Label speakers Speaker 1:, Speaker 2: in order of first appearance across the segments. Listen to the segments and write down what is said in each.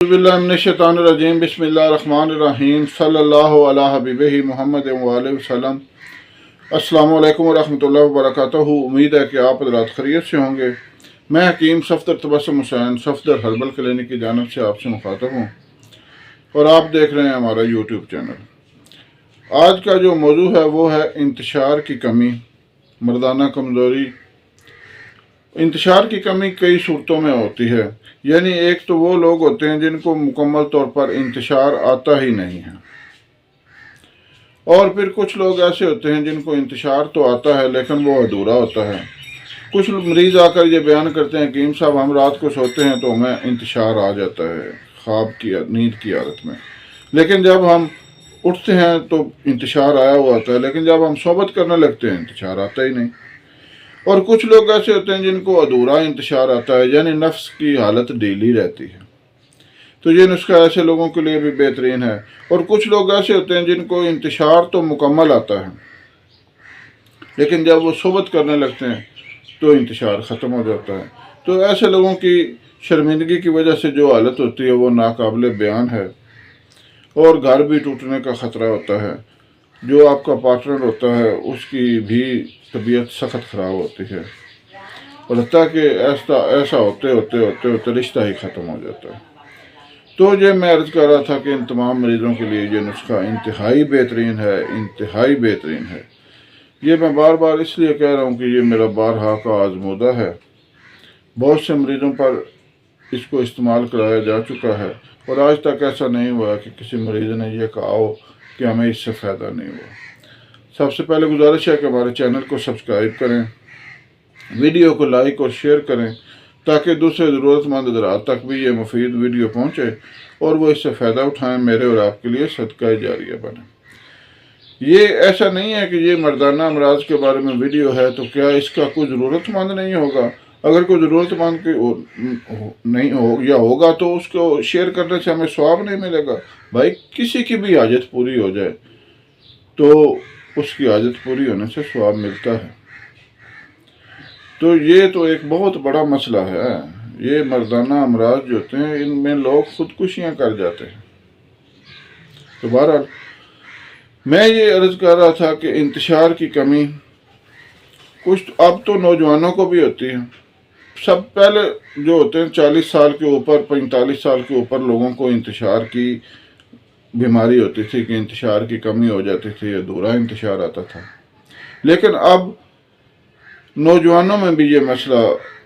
Speaker 1: बिस्मिल्लाहिर्रहमानिर्रहीम बिस्मिल्लाहिर्रहमानिर्रहीम सल्लल्लाहु अला हबीबिही मुहम्मद व आलिहि वसल्लम। अस्सलामु अलैकुम वरहमतुल्लाहि वबरकातुहू। उम्मीद है कि आप हज़रात खैरियत से होंगे। मैं हकीम सफदर तबस्सुम हुसैन सफदर हर्बल क्लिनिक की जानिब से आपसे मुखातब हूँ और आप देख रहे हैं हमारा यूट्यूब चैनल। आज का जो मौजू है वो है इंतशार की कमी, मर्दाना कमज़ोरी। इंतशार की कमी कई सूरतों में होती है, यानी एक तो वो लोग होते हैं जिनको मुकम्मल तौर पर इंतशार आता ही नहीं है, और फिर कुछ लोग ऐसे होते हैं जिनको इंतशार तो आता है लेकिन वो अधूरा होता है। कुछ मरीज़ आकर ये बयान करते हैं कि हकीम साहब हम रात को सोते हैं तो हमें इंतशार आ जाता है ख्वाब की नींद की हालत में, लेकिन जब हम उठते हैं तो इंतशार आया हुआ होता है, लेकिन जब हम सोबत करने लगते हैं इंतशार आता ही नहीं। और कुछ लोग ऐसे होते हैं जिनको अधूरा इंतशार आता है, यानी नफ्स की हालत ढीली रहती है। तो ये नुस्खा ऐसे लोगों के लिए भी बेहतरीन है। और कुछ लोग ऐसे होते हैं जिनको इंतशार तो मुकम्मल आता है, लेकिन जब वो सोबत करने लगते हैं तो इंतशार ख़त्म हो जाता है। तो ऐसे लोगों की शर्मिंदगी की वजह से जो हालत होती है वो नाकाबिले बयान है, और घर भी टूटने का ख़तरा होता है। जो आपका पार्टनर होता है उसकी भी तबीयत सख्त ख़राब होती है, और हत्ता कि ऐसा होते होते होते होते रिश्ता ही ख़त्म हो जाता है। तो ये मैं अर्ज़ कर रहा था कि इन तमाम मरीज़ों के लिए ये नुस्खा इंतहाई बेहतरीन है, इंतहाई बेहतरीन है। ये मैं बार बार इसलिए कह रहा हूँ कि ये मेरा बारहा का आजमूदा है। बहुत से मरीज़ों पर इसको इस्तेमाल कराया जा चुका है, और आज तक ऐसा नहीं हुआ कि किसी मरीज़ ने यह कहा हो कि हमें इससे फ़ायदा नहीं हुआ। सबसे पहले गुजारिश है कि हमारे चैनल को सब्सक्राइब करें, वीडियो को लाइक और शेयर करें, ताकि दूसरे ज़रूरतमंद हज़रात तक भी ये मुफीद वीडियो पहुँचे और वो इससे फ़ायदा उठाएँ, मेरे और आपके लिए सदका जारिया बने। ये ऐसा नहीं है कि ये मर्दाना अमराज के बारे में वीडियो है तो क्या इसका कोई ज़रूरतमंद नहीं होगा। अगर कोई ज़रूरतमंद नहीं हो या होगा तो उसको शेयर करने से हमें सवाब नहीं मिलेगा। भाई किसी की भी हाजत पूरी हो जाए तो उसकी हाजत पूरी होने से सवाब मिलता है। तो ये तो एक बहुत बड़ा मसला है। ये मर्दाना अमराज जो होते हैं इनमें लोग खुदकुशियाँ कर जाते हैं। तो बहरहाल मैं ये अर्ज़ कर रहा था कि इंतशार की कमी कुछ अब तो नौजवानों को भी होती है। सब पहले जो होते हैं 40 साल के ऊपर 45 साल के ऊपर लोगों को इंतशार की बीमारी होती थी कि इंतशार की कमी हो जाती थी, अधूरा इंतशार आता था। लेकिन अब नौजवानों में भी ये मसला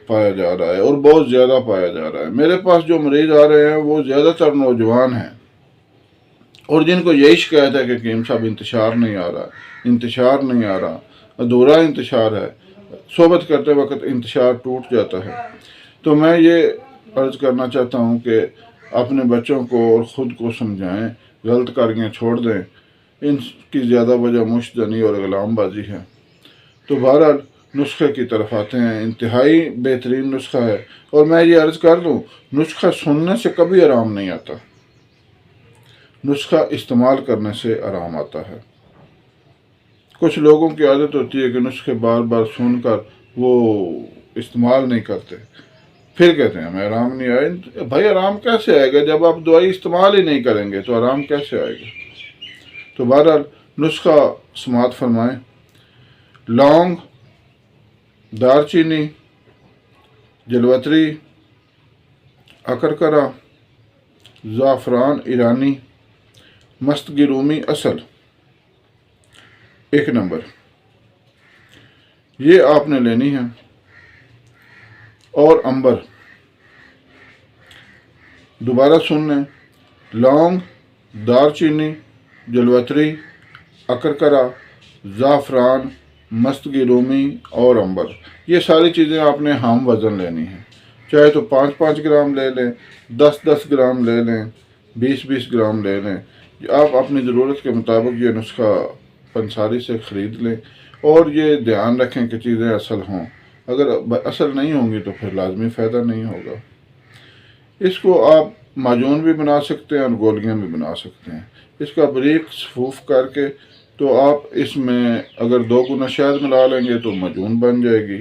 Speaker 1: पाया जा रहा है और बहुत ज़्यादा पाया जा रहा है। मेरे पास जो मरीज़ आ रहे हैं वो ज़्यादातर नौजवान हैं, और जिनको यही शिकायत है कि हकीम साहब इंतशार नहीं आ रहा, इंतशार नहीं आ रहा, अधूरा इंतशार है, सोबत करते वक्त इंतशार टूट जाता है। तो मैं ये अर्ज़ करना चाहता हूँ कि अपने बच्चों को और ख़ुद को समझाएं, गलत कारियाँ छोड़ दें। इनकी ज़्यादा वजह मुश्तनी और ग़ुलामबाजी है। तो बहरहाल नुस्खे की तरफ आते हैं। इंतहाई बेहतरीन नुस्खा है, और मैं ये अर्ज़ कर दूँ नुस्खा सुनने से कभी आराम नहीं आता, नुस्खा इस्तेमाल करने से आराम आता है। कुछ लोगों की आदत होती है कि नुस्खे बार बार सुनकर वो इस्तेमाल नहीं करते, फिर कहते हैं हमें आराम नहीं आया। भाई आराम कैसे आएगा जब आप दवाई इस्तेमाल ही नहीं करेंगे, तो आराम कैसे आएगा। तो बहरहाल नुस्खा समात फरमाएं। लौंग, दारचीनी, जलवतरी, अकरकरा, ज़ाफ़रान ईरानी, मस्तगी रूमी असल, 1 नंबर, ये आपने लेनी है। और अंबर, दोबारा सुन लें, लौंग, दारचीनी, जलवतरी, अकरकरा, ज़ाफ़रान, मस्तगी रूमी और अंबर, ये सारी चीज़ें आपने हम वज़न लेनी है। चाहे तो 5-5 ग्राम ले लें, 10-10 ग्राम ले लें, 20-20 ग्राम ले लें। आप अपनी ज़रूरत के मुताबिक ये नुस्खा पंसारी से ख़रीद लें, और ये ध्यान रखें कि चीज़ें असल हों। अगर असल नहीं होंगी तो फिर लाजमी फ़ायदा नहीं होगा। इसको आप माजून भी बना सकते हैं और गोलियां भी बना सकते हैं। इसका बारीक सफूफ करके तो आप इसमें अगर 2 गुना शहद मिला लेंगे तो माजून बन जाएगी।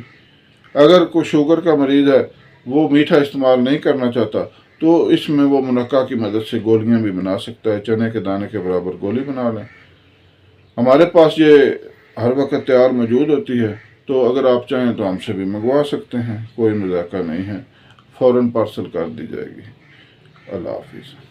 Speaker 1: अगर कोई शुगर का मरीज़ है वो मीठा इस्तेमाल नहीं करना चाहता تو اس میں وہ منقع کی مدد سے گولیاں بھی بنا سکتا ہے، چنے کے دانے کے برابر گولی بنا لیں۔ ہمارے پاس یہ ہر وقت تیار موجود ہوتی ہے، تو اگر آپ چاہیں تو ہم سے بھی منگوا سکتے ہیں، کوئی مذاکرہ نہیں ہے، فوراً پارسل کر دی جائے گی۔ اللہ حافظ۔